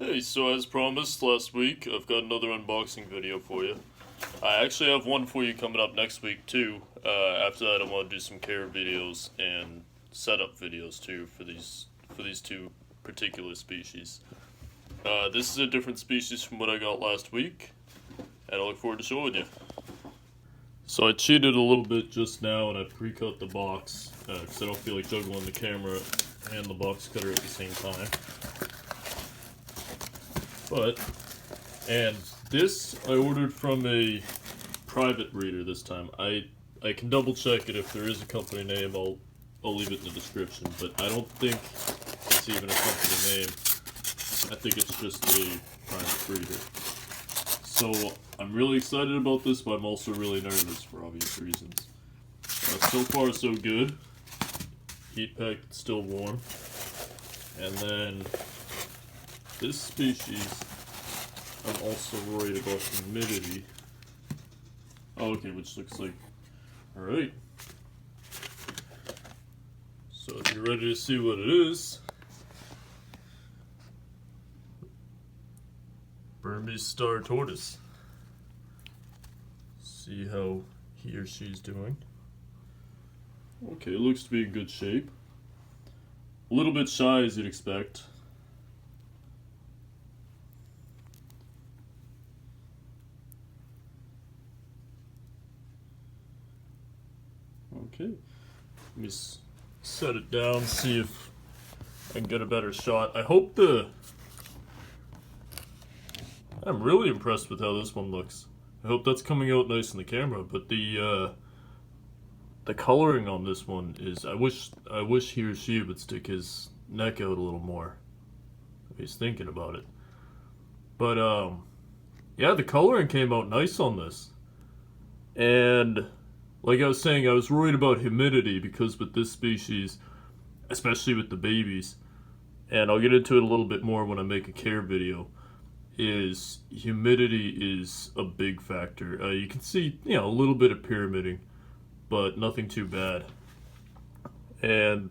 Hey, so as promised last week, I've got another unboxing video for you. I actually have one for you coming up next week too. After that, I want to do some care videos and setup videos too for these two particular species. This is a different species from what I got last week, and I look forward to showing you. So I cheated a little bit just now, and I pre-cut the box because I don't feel like juggling the camera and the box cutter at the same time. And this I ordered from a private reader this time. I can double check it if there is a company name. I'll leave it in the description, but I don't think it's even a company name. I think it's just a private reader. So I'm really excited about this, but I'm also really nervous for obvious reasons. So far so good. Heat packed, still warm. And then this species, I'm also worried about humidity. Oh, okay, which looks like... Alright. So if you're ready to see what it is... Burmese Star Tortoise. See how he or she's doing. Okay, it looks to be in good shape. A little bit shy as you'd expect. Okay, let me set it down, see if I can get a better shot. I'm really impressed with how this one looks. I hope that's coming out nice in the camera, but the coloring on this one is, I wish he or she would stick his neck out a little more. If he's thinking about it. But yeah, the coloring came out nice on this. And like I was saying, I was worried about humidity because with this species, especially with the babies, and I'll get into it a little bit more when I make a care video, is humidity is a big factor. You can see, a little bit of pyramiding, but nothing too bad. And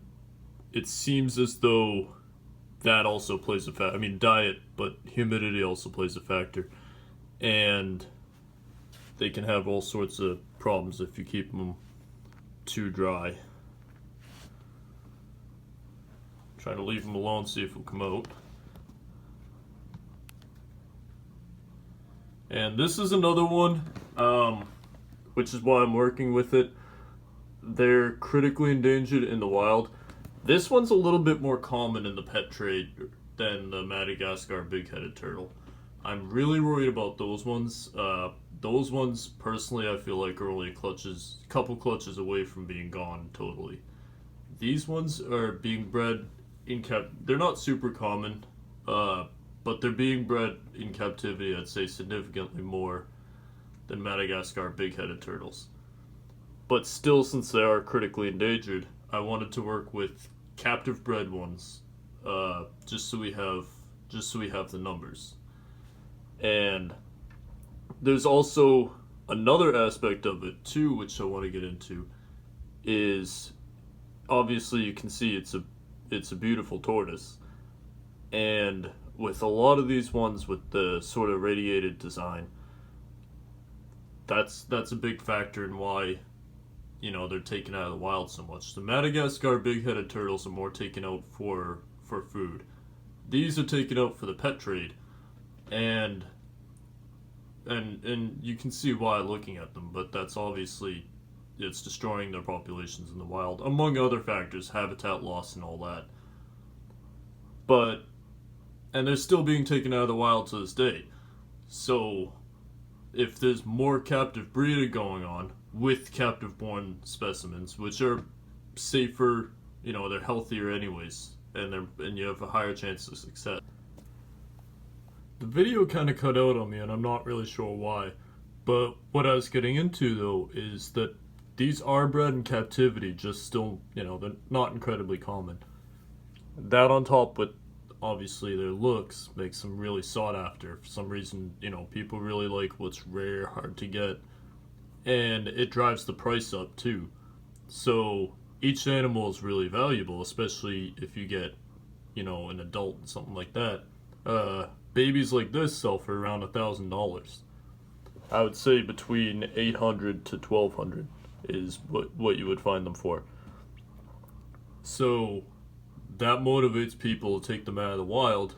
it seems as though that also plays a factor. I mean, diet, but humidity also plays a factor. And they can have all sorts of problems if you keep them too dry. Trying to leave them alone, see if it'll come out. And this is another one, which is why I'm working with it. They're critically endangered in the wild. This one's a little bit more common in the pet trade than the Madagascar big-headed turtle. I'm really worried about those ones. Those ones, personally, I feel like are only a couple clutches away from being gone totally. These ones are being bred they're not super common, but they're being bred in captivity, I'd say significantly more than Madagascar big-headed turtles. But still, since they are critically endangered, I wanted to work with captive bred ones, just so we have the numbers. And there's also another aspect of it too, which I want to get into, is obviously you can see it's a beautiful tortoise, and with a lot of these ones with the sort of radiated design, that's a big factor in why they're taken out of the wild so much. The Madagascar big-headed turtles are more taken out for food. These are taken out for the pet trade, and you can see why looking at them, but that's obviously, it's destroying their populations in the wild, among other factors, habitat loss and all that. And they're still being taken out of the wild to this day. So, if there's more captive breeding going on with captive born specimens, which are safer, they're healthier anyways, and you have a higher chance of success. The video kind of cut out on me, and I'm not really sure why. But what I was getting into, though, is that these are bred in captivity, just still, they're not incredibly common. That on top with, obviously, their looks makes them really sought after. For some reason, people really like what's rare, hard to get. And it drives the price up, too. So each animal is really valuable, especially if you get, an adult and something like that. Babies like this sell for around $1,000. I would say between 800 to 1,200 is what you would find them for. So that motivates people to take them out of the wild,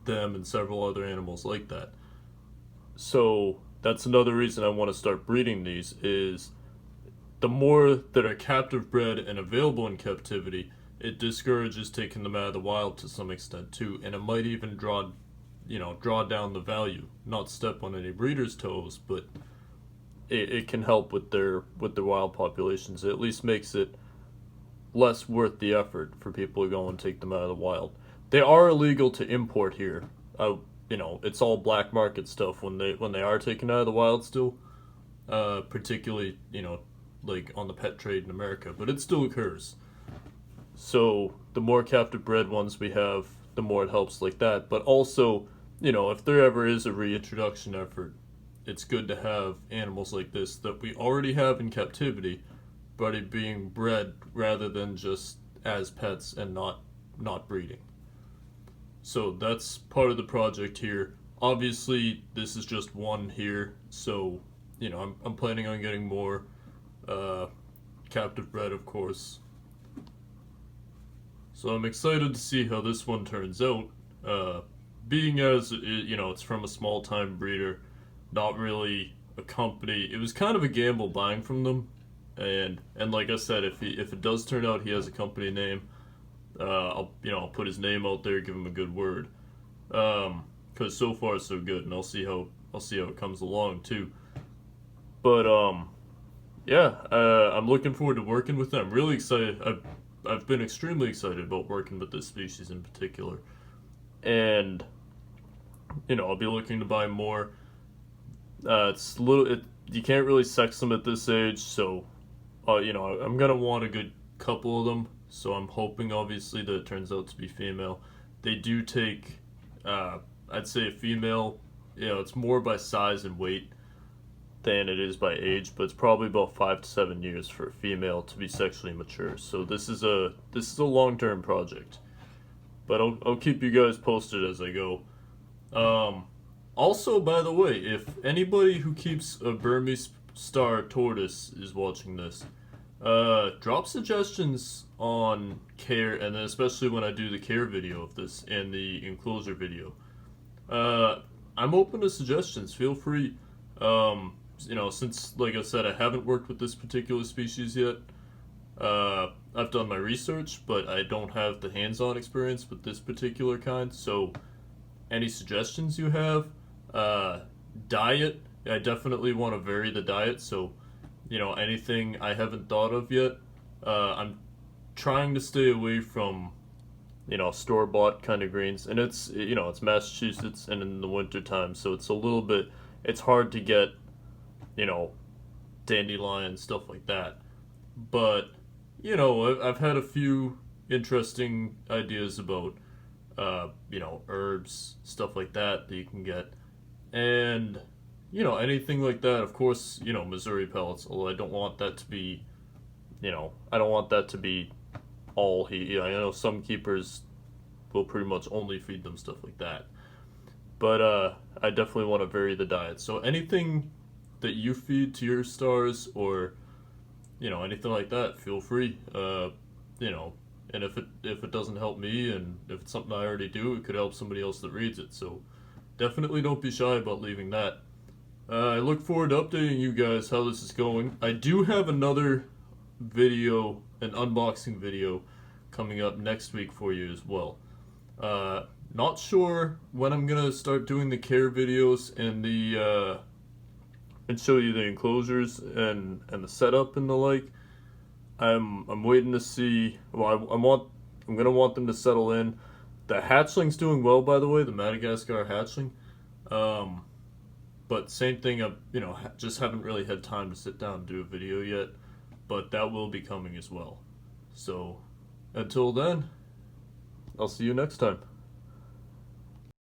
them and several other animals like that. So that's another reason I want to start breeding these is the more that are captive bred and available in captivity, it discourages taking them out of the wild to some extent too, and it might even draw down the value. Not step on any breeders' toes, but it can help with their wild populations. It at least makes it less worth the effort for people to go and take them out of the wild. They are illegal to import here. It's all black market stuff when they are taken out of the wild still. Particularly, like on the pet trade in America, but it still occurs. So the more captive bred ones we have, the more it helps like that. But also, if there ever is a reintroduction effort, it's good to have animals like this that we already have in captivity, but it being bred rather than just as pets and not breeding. So that's part of the project here. Obviously, this is just one here, so I'm planning on getting more captive bred, of course. So I'm excited to see how this one turns out. Being as it's from a small time breeder, not really a company. It was kind of a gamble buying from them, and like I said, if it does turn out he has a company name, I'll put his name out there, give him a good word. Because so far so good, and I'll see how it comes along too. But yeah, I'm looking forward to working with them. I'm really excited. I've been extremely excited about working with this species in particular, and I'll be looking to buy more. You can't really sex them at this age, so I'm gonna want a good couple of them. So I'm hoping, obviously, that it turns out to be female. They do take, I'd say a female. It's more by size and weight than it is by age, but it's probably about 5 to 7 years for a female to be sexually mature. So this is a long-term project, but I'll keep you guys posted as I go. Also, by the way, if anybody who keeps a Burmese Star Tortoise is watching this, drop suggestions on care, and then especially when I do the care video of this and the enclosure video. I'm open to suggestions. Feel free. Since, like I said, I haven't worked with this particular species yet, I've done my research, but I don't have the hands-on experience with this particular kind, so any suggestions you have, diet, I definitely want to vary the diet, so, anything I haven't thought of yet, I'm trying to stay away from, store-bought kind of greens, and it's Massachusetts and in the winter time, so it's hard to get, dandelion, stuff like that. But, I've had a few interesting ideas about, herbs, stuff like that you can get. And, anything like that, of course, Missouri pellets, although I don't want that to be, all he, I know some keepers will pretty much only feed them stuff like that. But, I definitely want to vary the diet. So anything that you feed to your stars or anything like that, feel free. And if it doesn't help me, and if it's something I already do, it could help somebody else that reads it. So definitely don't be shy about leaving that. I look forward to updating you guys how this is going. I do have another video, an unboxing video, coming up next week for you as well. Not sure when I'm gonna start doing the care videos and and show you the enclosures and the setup and the like. I'm waiting to see. Well, I'm gonna want them to settle in. The hatchling's doing well, by the way, the Madagascar hatchling. But same thing. Just haven't really had time to sit down and do a video yet. But that will be coming as well. So until then, I'll see you next time.